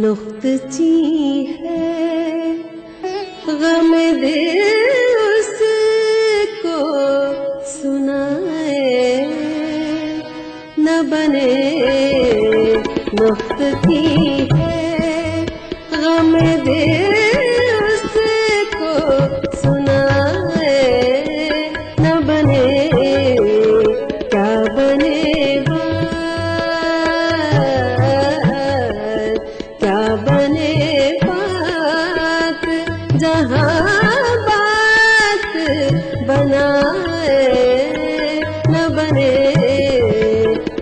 नुक्तची है गम दिल उसको सुनाए न बने। नुक्तची है गम दिल उसको सुनाए न बने। क्या बने जहाँ बात बनाए न बने।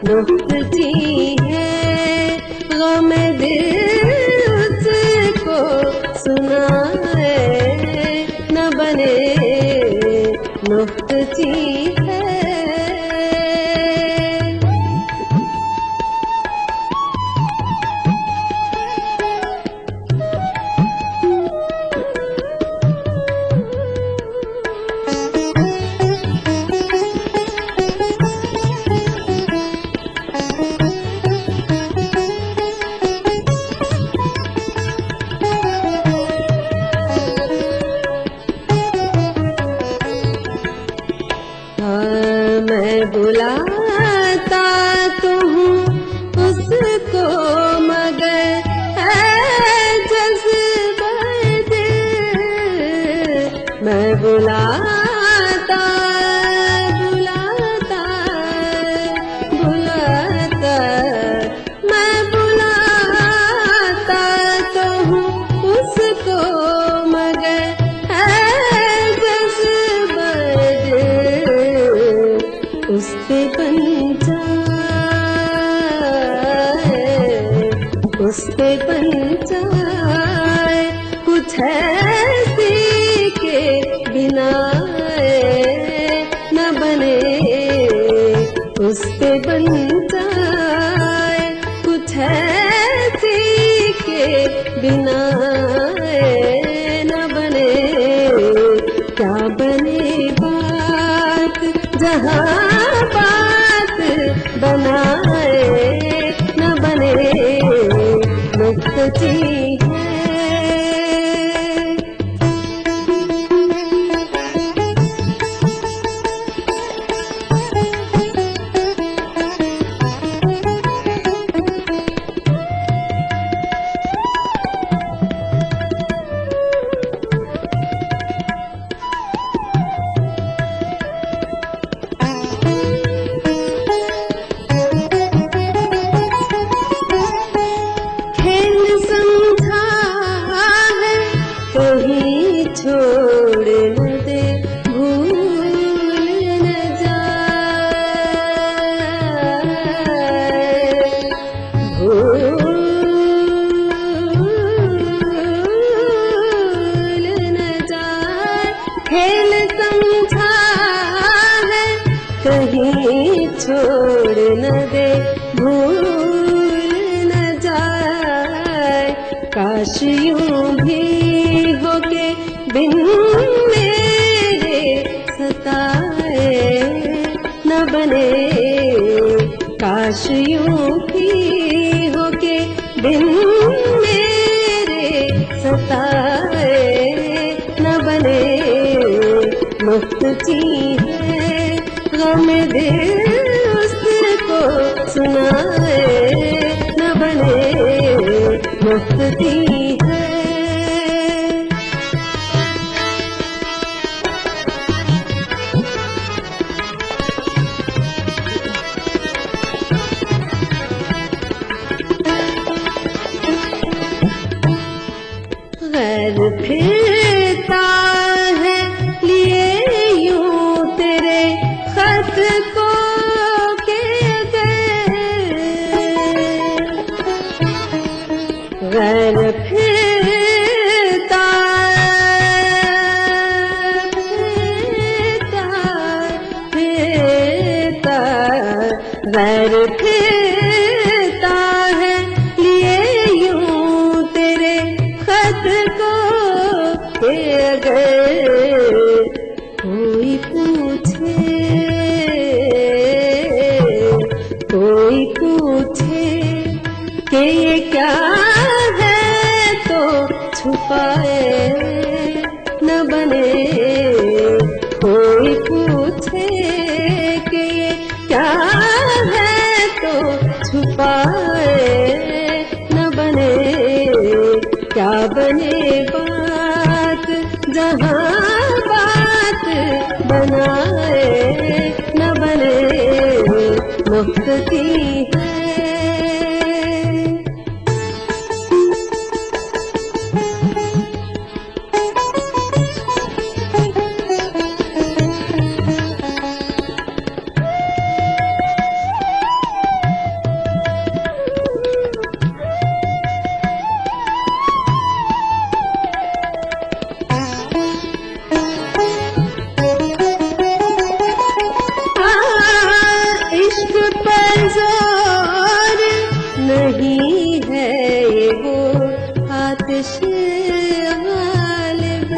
नुक्तची है गम दिल उसको सुनाए न बने। नुक्तची है। मैं बुलाता तो हूँ उसको मगर है जज्बा दिल। मैं बुलाता बुलाता बुलाता मैं बुलाता तो हूँ उसको मगर है जज्बा दिल। उस पे बन जाए कुछ ऐसी के बिना न बने। उस पे बन जाए कुछ ऐसी के बिना न बने। क्या बने बात जहाँ बात बनाए न बने। नुक्तची है। छोड़ न दे भूल न जाए। भूल न जाए। खेल समझा है कहीं छोड़ न दे भूल न जाए। काश यूं भी हो के बिन मेरे सताए न बने। काश यूं भी हो के बिन मेरे सताए न बने। नुक्तची है गम दिल उसको सुनाए न बने। नुक्तची है। गैर फिरता है लिए यूं तेरे खत को के गैर फिरता फिरता गैर फिरता है लिए यूं तेरे खत को के अगर कोई पूछे कि ये क्या है बने बात, जहाँ बात बनाए न बने मुफ्त की है। जोर नहीं है ये वो आतिश गालिब,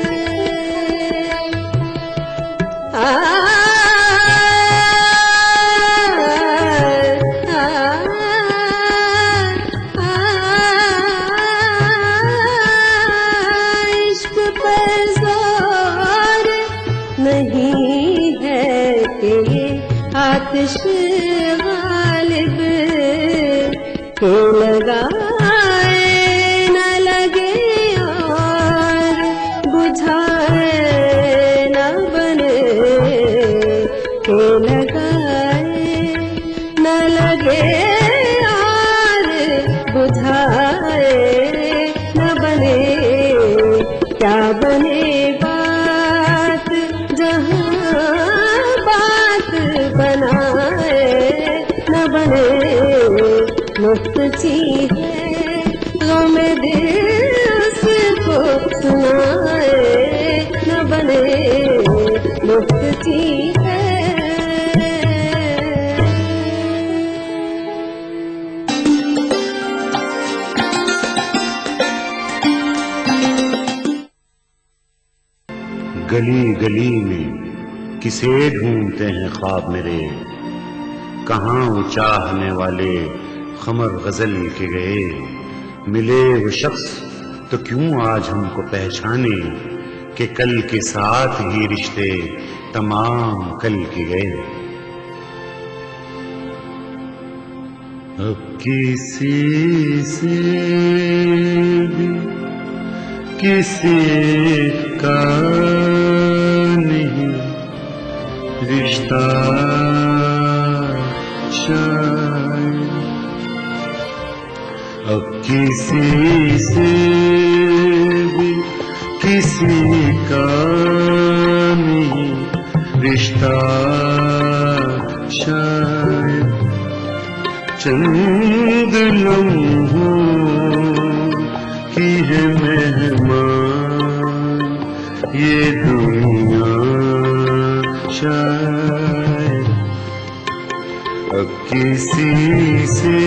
इश्क पर जोर नहीं है कि ये आतिश के लगाए न लगे और बुझाए न बने, के लगाए न लगे और बुझाए न बने, क्या बने बात जहाँ बात बनाए न बने मुफ्त सी है। गम दिल उसको सुनाए न बने मुफ्त सी है। गली गली में किसे ढूंढते हैं ख्वाब मेरे, कहाँ वो चाहने वाले खमर गजल के गए। मिले वो शख्स तो क्यों आज हमको पहचाने, कि कल के साथ ही रिश्ते तमाम कल के गए। अब किसी से भी किसी का नहीं रिश्ता शायद, अब किसी से भी किसी का नहीं रिश्ता शायद। चंद लम्हों की है मेहमान ये दुनिया शायद, अब किसी से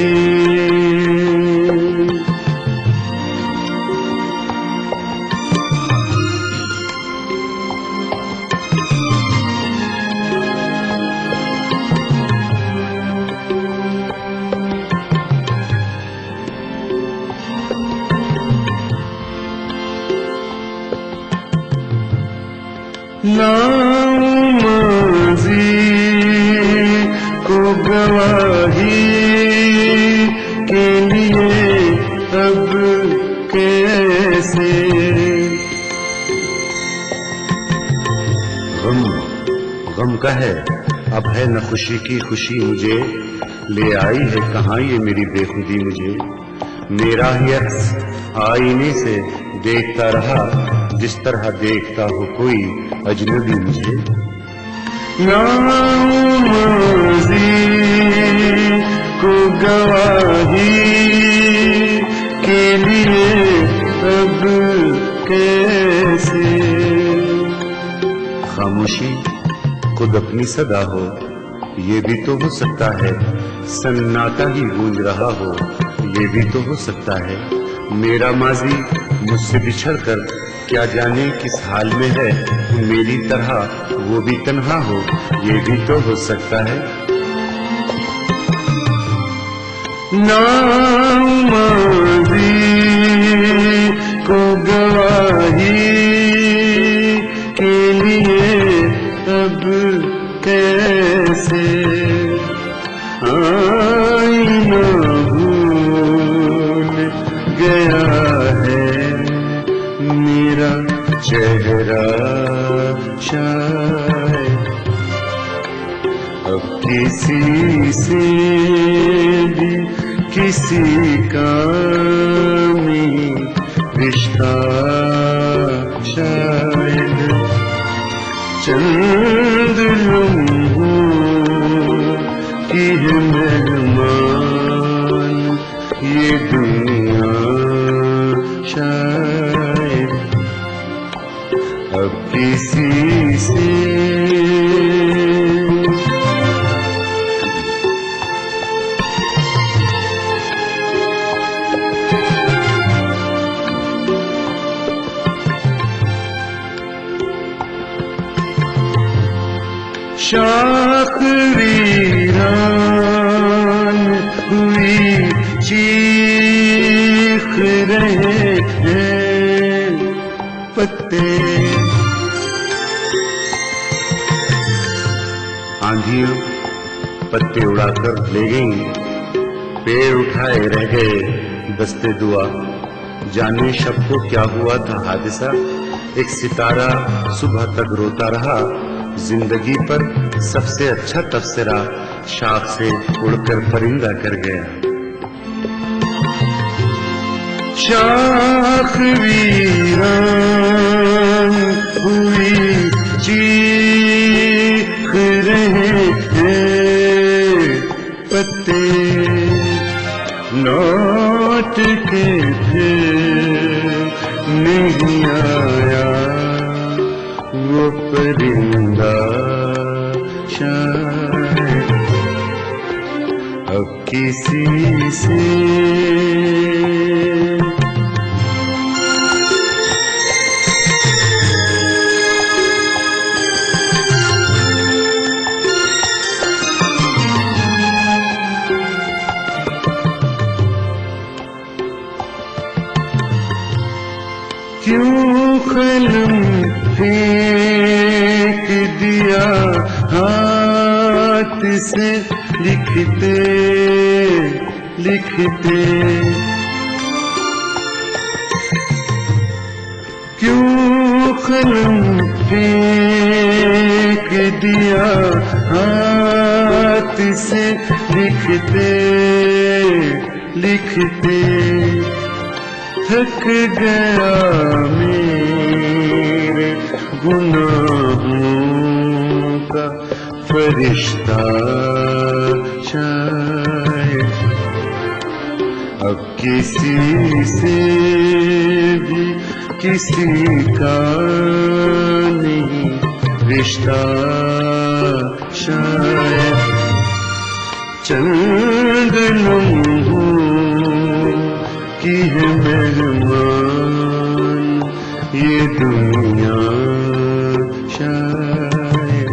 नामाज़ी को गवाही के लिए अब कैसे, गम का है अब है न खुशी की खुशी मुझे, ले आई है कहाँ ये मेरी बेखुदी मुझे। मेरा ही अक्स आईने से देखता रहा जिस तरह देखता हो कोई अजनबी मुझे। नामाज़ी को गवाही के लिए अब कैसे, खामोशी खुद अपनी सदा हो ये भी तो हो सकता है, सन्नाटा ही गूंज रहा हो ये भी तो हो सकता है। मेरा माजी मुझसे बिछड़ कर क्या जाने किस हाल में है, मेरी तरह वो भी तन्हा हो ये भी तो हो सकता है। नामाज़ी को गवाही के लिए अब कैसे, आईना भूल गया है शायद अब किसी से भी किसी का नहीं रिश्ता शायद चंद लम्हों की है मेहमान ये दुनिया शायद अब किसी से शाख वीरान हुई चीख रहे हैं पत्ते आंधियां पत्ते उड़ाकर ले गईं पेड़ उठाए रह गए दस्ते दुआ जाने शब को क्या हुआ था हादिसा एक सितारा सुबह तक रोता रहा जिंदगी पर सबसे अच्छा तबसरा शाख से उड़कर परिंदा कर गया शाख वीरान हुई चीख रहे हैं पत्ते लौट के फिर नहीं आया वो परिंदा शायद अब किसी से क्यों कलम फेंक दिया हाथ से लिखते लिखते क्यों कलम फेंक दिया हाथ से लिखते लिखते थक गया मेरे गुनाहों का फरिश्ता शायद अब किसी से भी किसी का नहीं रिश्ता शायद चंद लम्हों की है मेहमान ये दुनिया शायद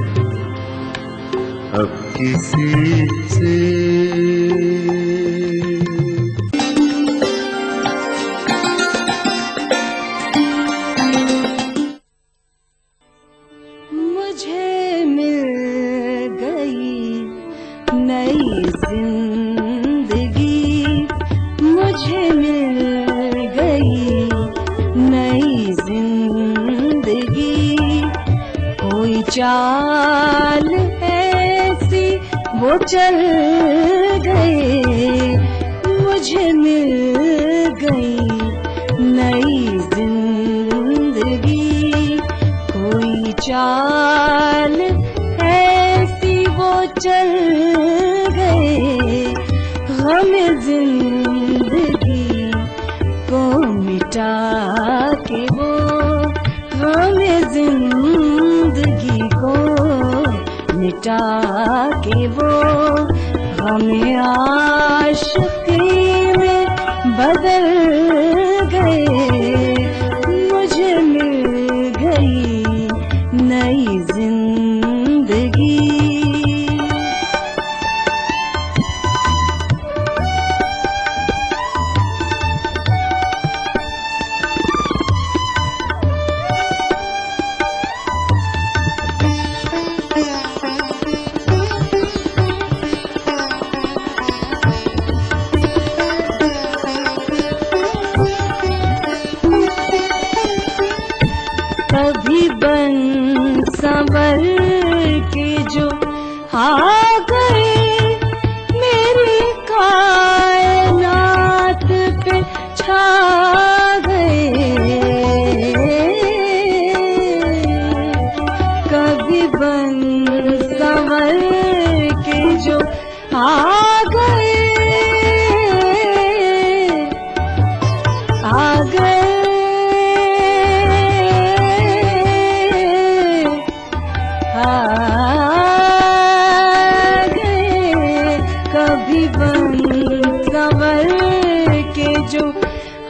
अब किसी से मुझे मिल गई नई जिंदगी मुझे मिल गई नई जिंदगी कोई चाल ऐसी वो चल गए मुझे मिल गई नई जिंदगी कोई चाल ऐसी वो चल गए हमें जिंदगी को मिटा के वो हमें जिंदगी को मिटा के वो हमें आशिकी में बदल गए मुझे मिल गई नई जिंदगी संवर के जो आ गए मेरी कायनात पे छा गए। कभी बन संवर के जो आ गए कभी बन संवर के जो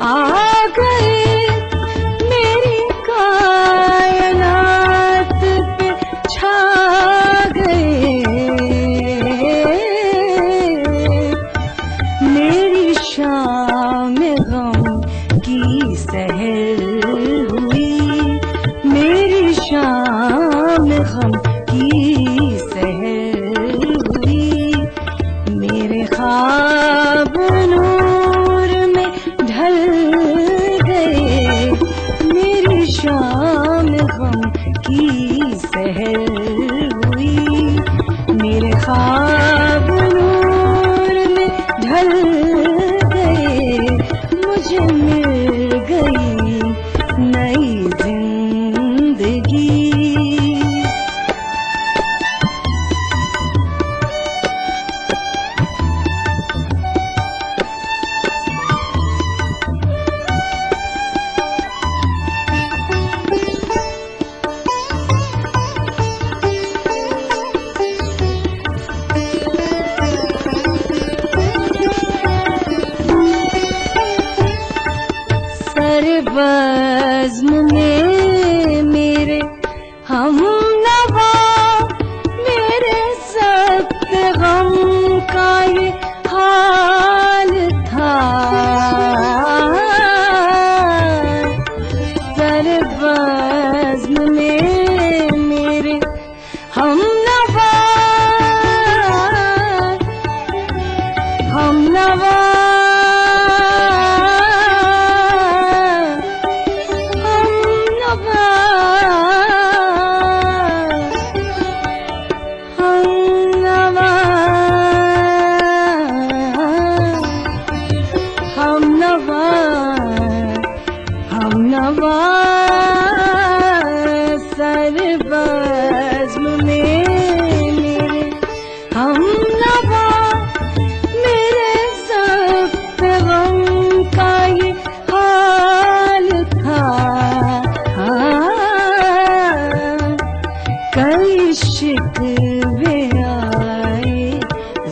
आ गए मेरी कायनात पे छा गए। मेरी शाम गम की सहर हुई, मेरी शाम गम की सहर हुई। मेरे ख्वाब नूर में ढल गए, मेरी शाम गम की सहर हुई। मेरे ख्वाब नूर में ढल गए, मुझे मिल गई नई जिंदगी। बज़्म में मेरे हम नवा, मेरे सख्त गम का ये हाल था। बज़्म में मेरे हम नवा, हम नवा बज़्म में मेरे हम नवा, मेरे सख्त गम का ये हाल था। कई शिकवे आए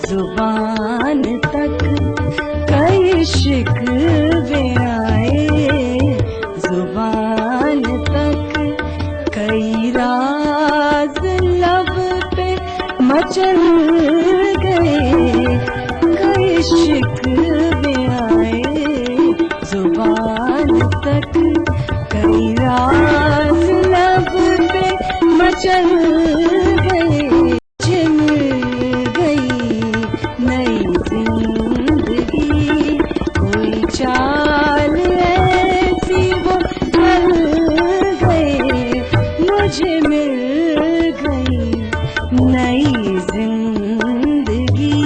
जुबान तक, कई शिकवे आए जुबान तक। कई राज लब पे मचल गए, कई शिकवे आए जुबान तक। कई राज लब पे मचल गए, मुझे मिल गई नई जिंदगी। कोई चाल ऐसी वो ढल गए, मुझे मिल गई नई जिंदगी।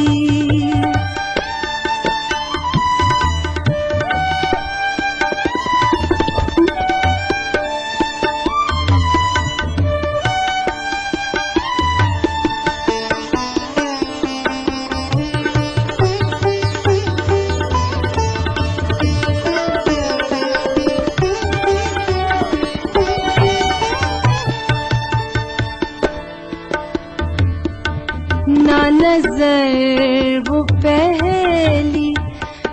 ना नजर वो पहली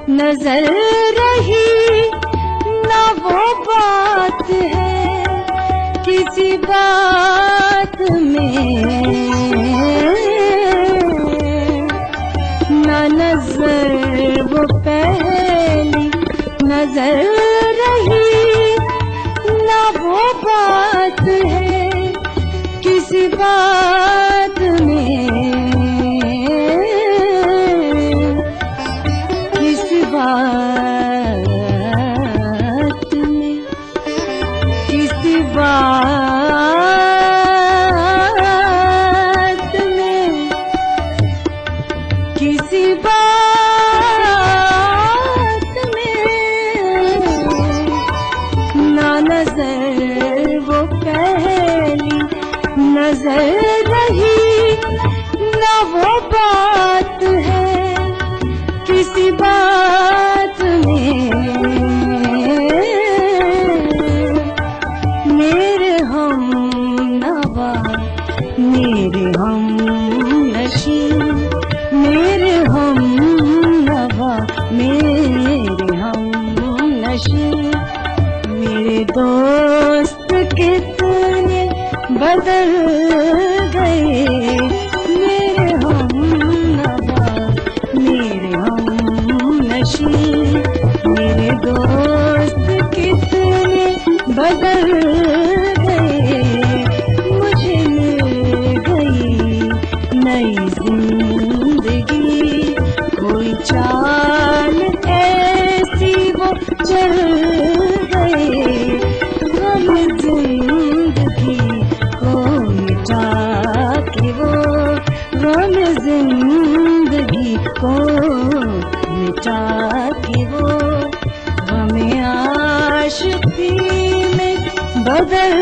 नजर रही, ना वो बात है किसी बात में। ना नजर वो पहली नजर रही, ना वो बात है किसी बात में। किसी बात में, किसी बात रही ना वो बात है किसी बात में मेरे हम नवा मेरे हम नशी मेरे हम नवा मेरे हम नशी मेरे दोस्त कितने बदल गए मेरे हम नवा मेरे हम नशी मेरे दोस्त कितने बदल गए मुझे मिल गई नई जिंदगी कोई चाल ऐसी वो चल गए हम जिंदगी को मिटा के वो हम जिंदगी को मिटा के वो हमें आशिकी में बदल